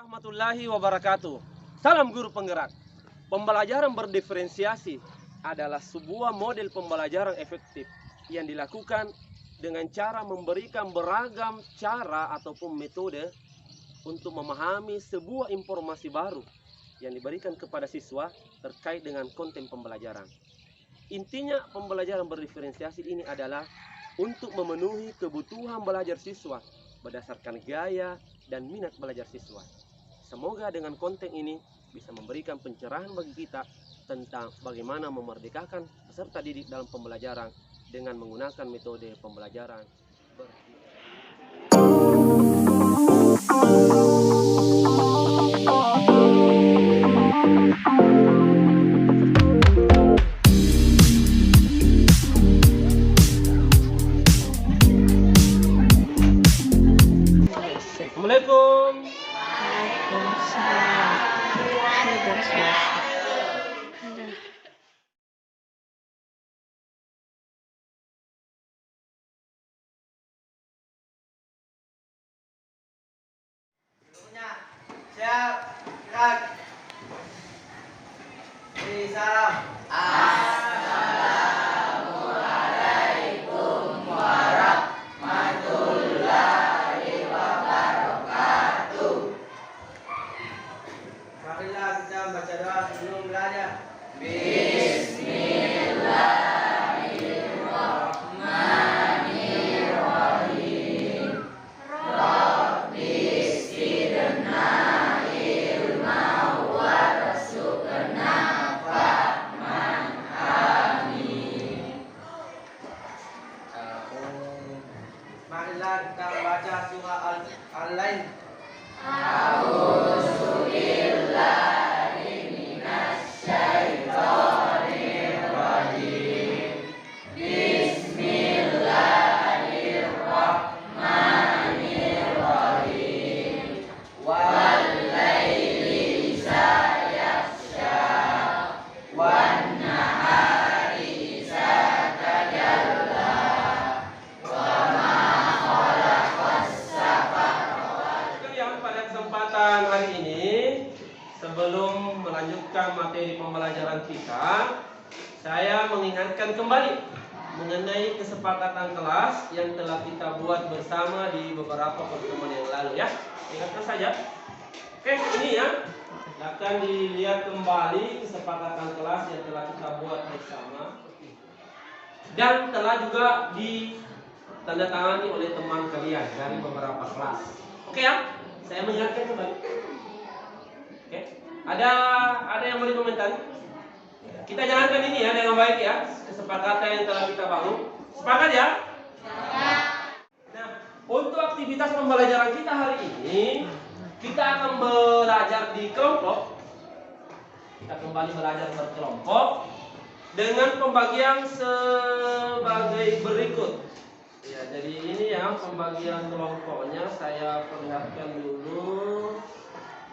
Warahmatullahi wabarakatuh. Salam guru penggerak. Pembelajaran berdiferensiasi adalah sebuah model pembelajaran efektif yang dilakukan dengan cara memberikan beragam cara ataupun metode untuk memahami sebuah informasi baru yang diberikan kepada siswa terkait dengan konten pembelajaran. Intinya pembelajaran berdiferensiasi ini adalah untuk memenuhi kebutuhan belajar siswa berdasarkan gaya dan minat belajar siswa. Semoga dengan konten ini bisa memberikan pencerahan bagi kita tentang bagaimana memerdekakan peserta didik dalam pembelajaran dengan menggunakan metode pembelajaran Assalamualaikum. Siap, gerak. Salam. Assalamualaikum warahmatullahi wabarakatuh. Marilah kita baca doa sebelum belajar. Bismillahirrahmanirrahim. Rabbi zidna ilma warzuqna fahman. Amin. Marilah kita baca surah Al-Lail. Hari ini, sebelum melanjutkan materi pembelajaran kita, saya mengingatkan kembali mengenai kesepakatan kelas yang telah kita buat bersama di beberapa pertemuan yang lalu ya. Ingatkan saja. Oke, ini ya. Akan dilihat kembali kesepakatan kelas yang telah kita buat bersama dan telah juga ditandatangani oleh teman kalian dari beberapa kelas. Oke ya? Saya mengingatkan kembali. Oke. Ada yang boleh komentar? Kita jalankan ini ya dengan baik ya. Kesepakatan yang telah kita bangun. Sepakat ya? Nah, untuk aktivitas pembelajaran kita hari ini, kita akan belajar di kelompok. Kita kembali belajar berkelompok dengan pembagian sebagai berikut. Ya, jadi ini ya pembagian kelompoknya. Saya perlihatkan dulu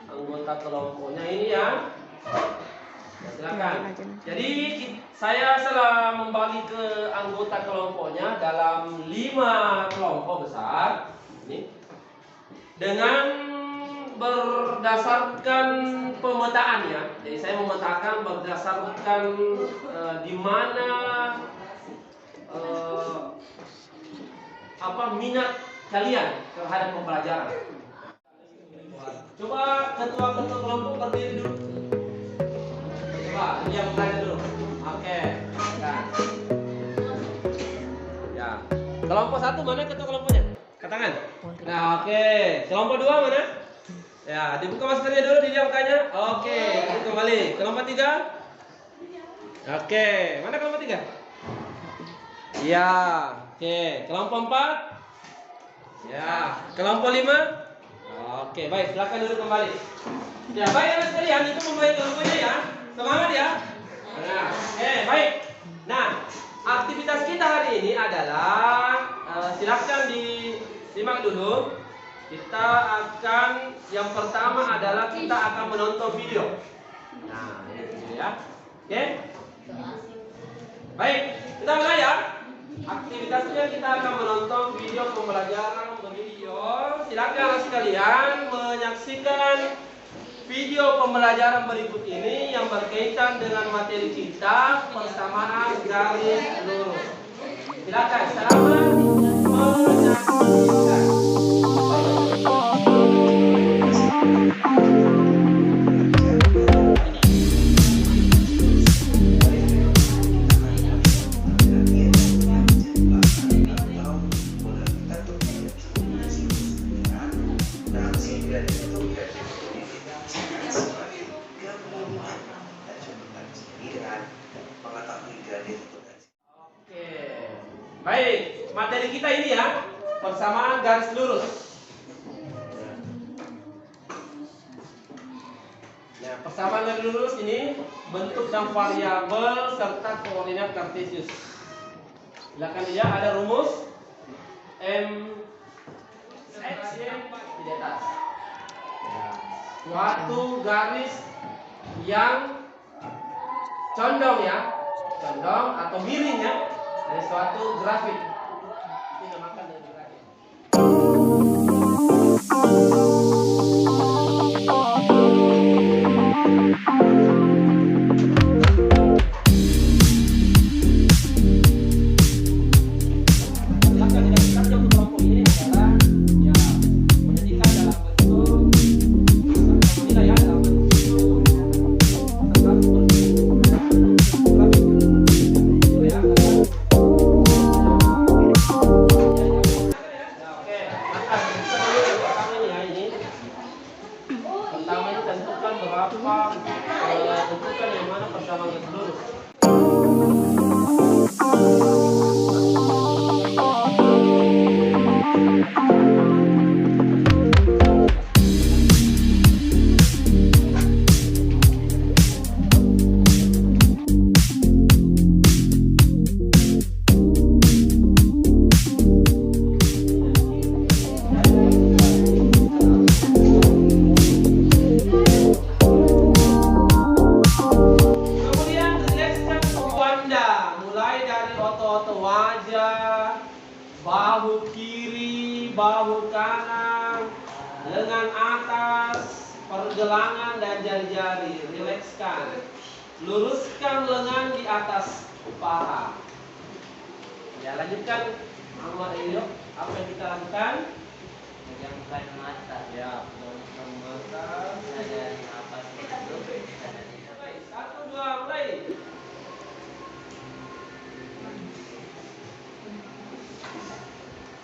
anggota kelompoknya ini ya. Ya, silakan. Jadi saya telah membagi ke anggota kelompoknya dalam 5 kelompok besar ini dengan berdasarkan pemetaan ya. Jadi saya memetakan berdasarkan di mana minat kalian terhadap pembelajaran. Coba ketua-ketua kelompok berdiri dulu. Coba yang belajar dulu. Oke. Nah. Ya. Kelompok 1 mana ketua kelompoknya? Katakan. Nah, oke. Kelompok 2 mana? Ya, dibuka maskernya dulu, didiamkannya. Oke, kembali. Kelompok 3? Oke, mana kelompok 3? Ya, oke. Kelompok 4? Ya, kelompok 5? Oke, baik, silakan duduk kembali. Ya, baik anak sekalian, itu membagi kelompoknya ya. Semangat ya. Nah, oke, baik. Nah, aktivitas kita hari ini adalah silakan disimak dulu. Kita akan yang pertama adalah kita akan menonton video. Nah, ini ya. Oke. Baik, kita mulai ya. Aktivitasnya kita akan menonton video pembelajaran bervideo silakan sekalian menyaksikan video pembelajaran berikut ini yang berkaitan dengan materi kita persamaan garis lurus. Silakan selamat menyaksikan. Oke, baik, materi kita ini ya, persamaan garis lurus. Nah, persamaan garis lurus ini bentuk dan variabel serta koordinat kartesius. Silakan dilihat ada rumus M X di atas. Suatu garis yang condong ya, condong atau miring ya, dari suatu grafik. Ini namakan dari grafik. Silakan identifikasi untuk kelompok ini adalah ya menjadikan dalam bentuk nilai ya dalam bentuk tentukan yang mana persamaan garis lurus. Bahu kiri, bahu kanan, lengan atas, pergelangan dan jari-jari. Rilekskan. Luruskan lengan di atas paha. Ya, lanjutkan. Muhammad Elio, apa yang kita lakukan? Pejamkan mata. Ya, pejamkan mata. Sadari napas masuk, sadari napas. 1, 2, mulai.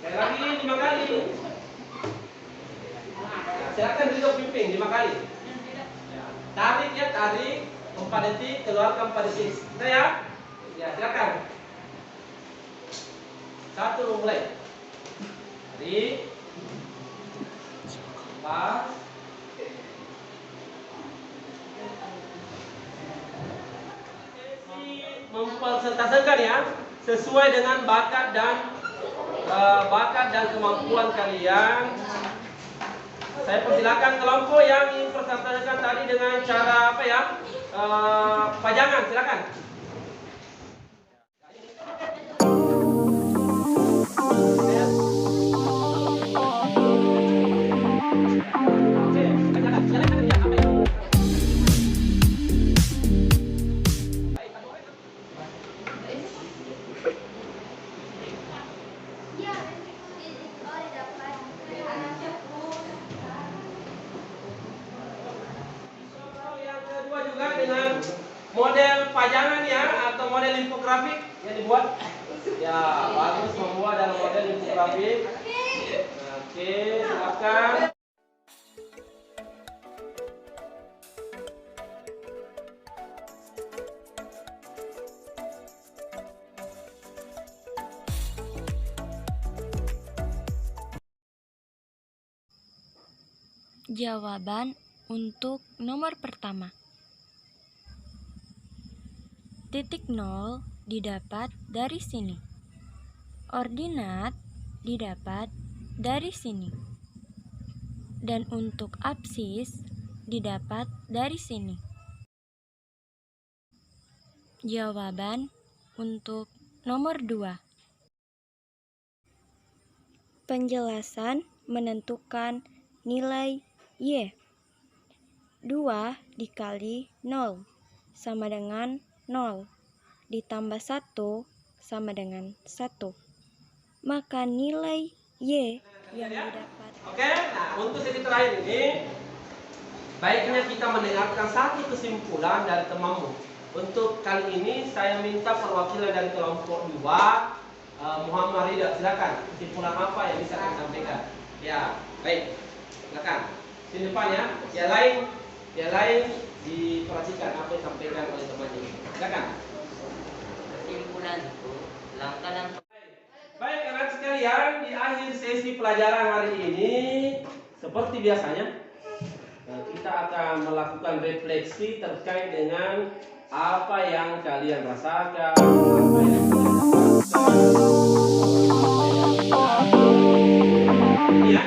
Sekali lagi 5 kali. Silakan duduk pimping 5 kali. Tarik ya, tarik 4 detik, keluarkan 4 detik. Sudah ya? Ya, silakan. 1 mulai. Tarik. 4. Mempresentasekan ya, sesuai dengan bakat dan kemampuan kalian. Saya persilakan kelompok yang ingin presentasikan tadi dengan cara apa ya, pajangan, silakan. Dengan model pajangan ya, atau model infografik yang dibuat ya, bagus membuat dalam model infografik. Oke, silakan. Jawaban untuk nomor pertama. Titik 0 didapat dari sini. Ordinat didapat dari sini. Dan untuk absis didapat dari sini. Jawaban untuk nomor 2. Penjelasan menentukan nilai Y. 2 dikali 0 sama dengan 0, ditambah 1 sama dengan 1. Maka nilai Y yang didapat. Oke, nah untuk sesi terakhir ini, baiknya kita mendengarkan satu kesimpulan dari temanmu. Untuk kali ini saya minta perwakilan dari kelompok 2, Muhammad Rida, silakan. Kesimpulan apa yang bisa kami sampaikan? Ya, baik. Silakan. Di depan ya. Yang lain diperhatikan apa yang disampaikan oleh temannya. Silakan. Kesimpulanku, langkah-langkah. Baik, anak sekalian, di akhir sesi pelajaran hari ini, seperti biasanya, kita akan melakukan refleksi terkait dengan apa yang kalian rasakan, apa yang ya.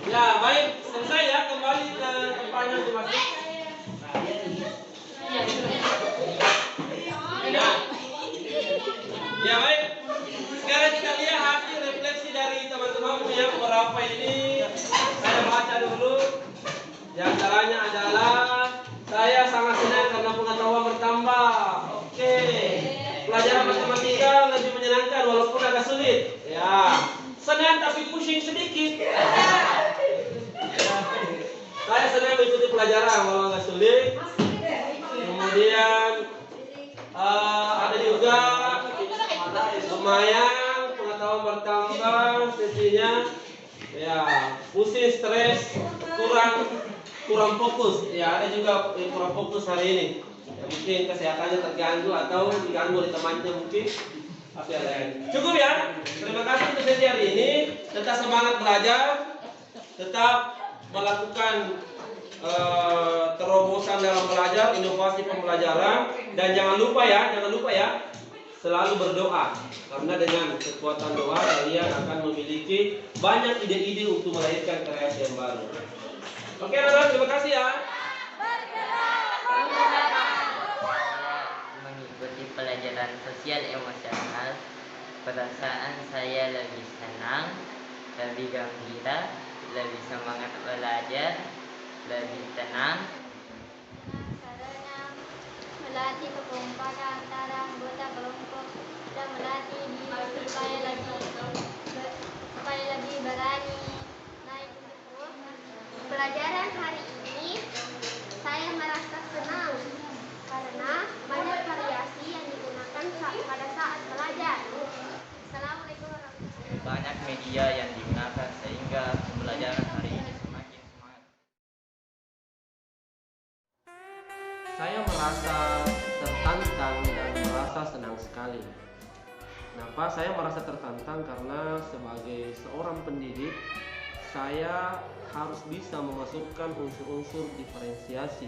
Ya, baik, selesai ya, kembali ke tempatnya masing-masing. Ya, baik. Sekarang kita lihat hasil refleksi dari teman-temanmu yang beberapa ini. Saya baca dulu. Di antaranya adalah saya sangat senang karena pengetahuan bertambah. Oke. Pelajaran matematika lebih menyenangkan walaupun agak sulit. Ya. Senang tapi pusing sedikit. Saya senang mengikuti pelajaran walau agak sulit. Kemudian ada juga lumayan pengetahuan bertambah sesinya. Ya, pusing, stres, kurang fokus. Ya, ada juga yang kurang fokus hari ini. Ya, mungkin kesehatannya terganggu atau diganggu oleh temannya mungkin. Tapi ada yang cukup ya. Terima kasih untuk sesi hari ini. Tetap semangat belajar, tetap melakukan terobosan dalam belajar, inovasi pembelajaran, dan jangan lupa ya, selalu berdoa, karena dengan kekuatan doa kalian akan memiliki banyak ide-ide untuk melahirkan kreasi yang baru. Oke, anak-anak, terima kasih ya. Mengikuti pelajaran sosial emosional, perasaan saya lebih senang, lebih gembira, lebih semangat belajar, lebih tenang. Caranya melatih kekompakan antara anggota kelompok dan melatih diri supaya lebih berani naik untuk pelajaran hari ini. Saya merasa senang karena banyak variasi yang digunakan pada saat belajar. Assalamualaikum warahmatullahi wabarakatuh. Banyak media yang digunakan sehingga pembelajaran hari ini semakin semangat. Saya merasa tertantang dan merasa senang sekali. Kenapa saya merasa tertantang? Karena sebagai seorang pendidik, saya harus bisa memasukkan unsur-unsur diferensiasi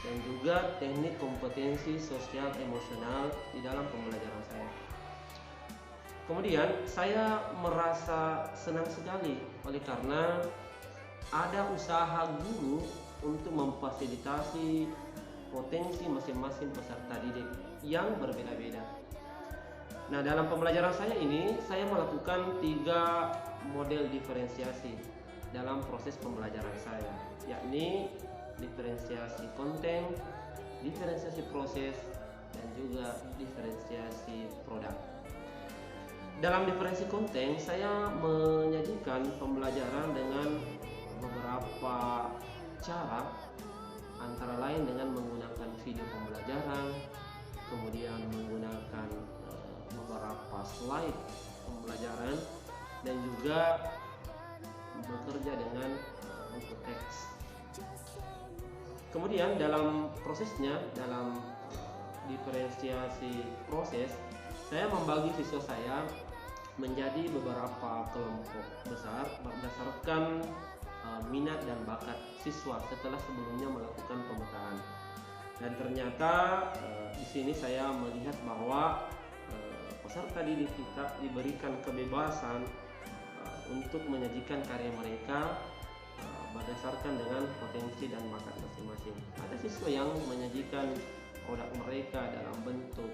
dan juga teknik kompetensi sosial emosional di dalam pembelajaran saya. Kemudian saya merasa senang sekali oleh karena ada usaha guru untuk memfasilitasi potensi masing-masing peserta didik yang berbeda-beda. Nah, dalam pembelajaran saya ini, saya melakukan 3 model diferensiasi dalam proses pembelajaran saya, yakni diferensiasi konten, diferensiasi proses, dan juga diferensiasi produk. Dalam diferensiasi konten, saya menyajikan pembelajaran dengan beberapa cara, antara lain dengan menggunakan video pembelajaran, kemudian menggunakan beberapa slide pembelajaran, dan juga bekerja dengan bentuk teks. Kemudian dalam prosesnya, dalam diferensiasi proses, saya membagi siswa saya menjadi beberapa kelompok besar berdasarkan minat dan bakat siswa setelah sebelumnya melakukan pemetaan. Dan ternyata di sini saya melihat bahwa peserta didik kita diberikan kebebasan untuk menyajikan karya mereka berdasarkan dengan potensi dan bakat masing-masing. Ada siswa yang menyajikan produk mereka dalam bentuk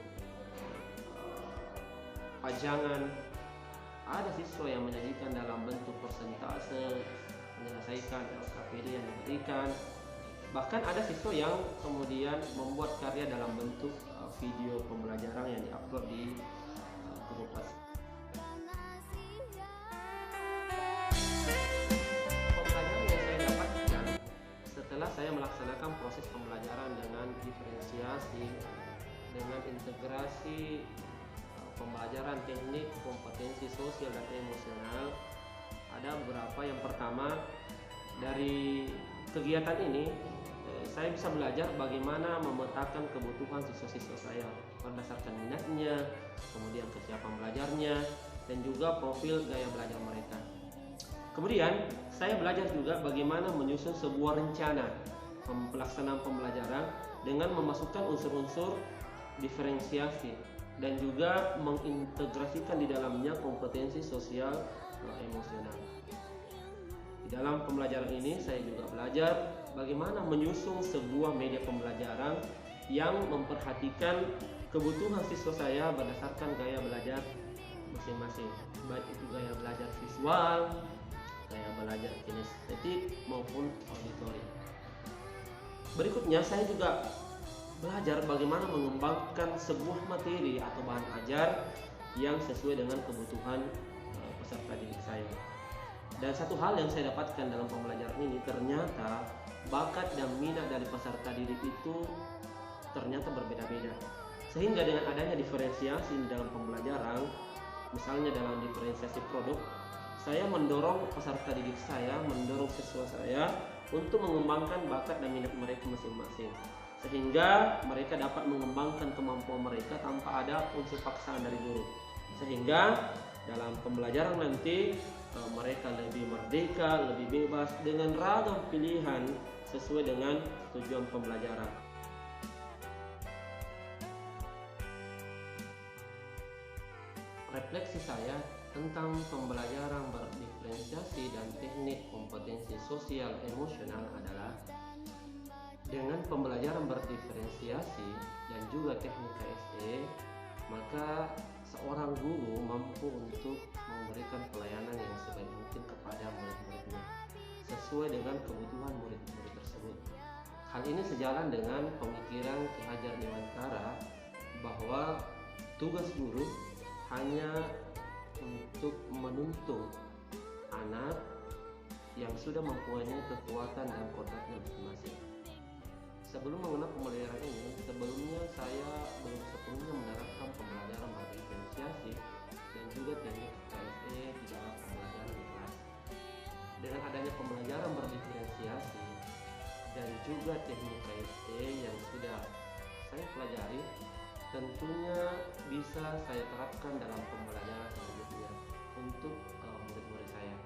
pajangan, ada siswa yang menyajikan dalam bentuk persentase menyelesaikan LKPD yang diberikan, bahkan ada siswa yang kemudian membuat karya dalam bentuk video pembelajaran yang diupload di grup WhatsApp. Pembelajaran yang saya dapatkan setelah saya melaksanakan proses pembelajaran dengan diferensiasi, dengan integrasi pembelajaran teknik, kompetensi sosial dan emosional, ada beberapa. Yang pertama, dari kegiatan ini saya bisa belajar bagaimana memetakan kebutuhan siswa-siswa saya berdasarkan minatnya, kemudian kesiapan belajarnya, dan juga profil gaya belajar mereka. Kemudian saya belajar juga bagaimana menyusun sebuah rencana pelaksanaan pembelajaran dengan memasukkan unsur-unsur diferensiasi dan juga mengintegrasikan di dalamnya kompetensi sosial emosional. Di dalam pembelajaran ini saya juga belajar bagaimana menyusun sebuah media pembelajaran yang memperhatikan kebutuhan siswa saya berdasarkan gaya belajar masing-masing, baik itu gaya belajar visual, gaya belajar kinestetik maupun auditori. Berikutnya saya juga belajar bagaimana mengembangkan sebuah materi atau bahan ajar yang sesuai dengan kebutuhan peserta didik saya. Dan satu hal yang saya dapatkan dalam pembelajaran ini, ternyata bakat dan minat dari peserta didik itu ternyata berbeda-beda. Sehingga dengan adanya diferensiasi dalam pembelajaran, misalnya dalam diferensiasi produk, saya mendorong peserta didik saya, mendorong siswa saya untuk mengembangkan bakat dan minat mereka masing-masing, sehingga mereka dapat mengembangkan kemampuan mereka tanpa ada unsur paksaan dari guru. Sehingga dalam pembelajaran nanti mereka lebih merdeka, lebih bebas dengan ragam pilihan sesuai dengan tujuan pembelajaran. Refleksi saya tentang pembelajaran berdiferensiasi dan teknik kompetensi sosial emosional adalah dengan pembelajaran berdiferensiasi dan juga teknik KSE, maka seorang guru mampu untuk memberikan pelayanan yang sebaik mungkin kepada murid-muridnya sesuai dengan kebutuhan murid-murid tersebut. Hal ini sejalan dengan pemikiran Ki Hajar Dewantara bahwa tugas guru hanya untuk menuntun anak yang sudah mempunyai kekuatan dan kodratnya masing-masing. Sebelum mengenal pembelajaran ini, sebelumnya saya belum sepenuhnya menerapkan pembelajaran berdiferensiasi dan juga teknik KSE di dalam pembelajaran di kelas. Dengan adanya pembelajaran berdiferensiasi dan juga teknik KSE yang sudah saya pelajari, tentunya bisa saya terapkan dalam pembelajaran selanjutnya untuk murid-murid saya,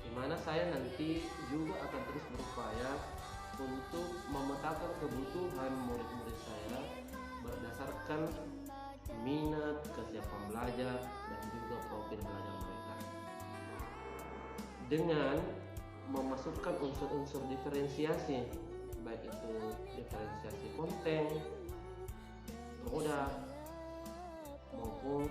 di mana saya nanti juga akan terus berupaya untuk memetakan kebutuhan murid-murid saya berdasarkan minat, kesiapan belajar, dan juga profil belajar mereka. Dengan memasukkan unsur-unsur diferensiasi, baik itu diferensiasi konten, moda, maupun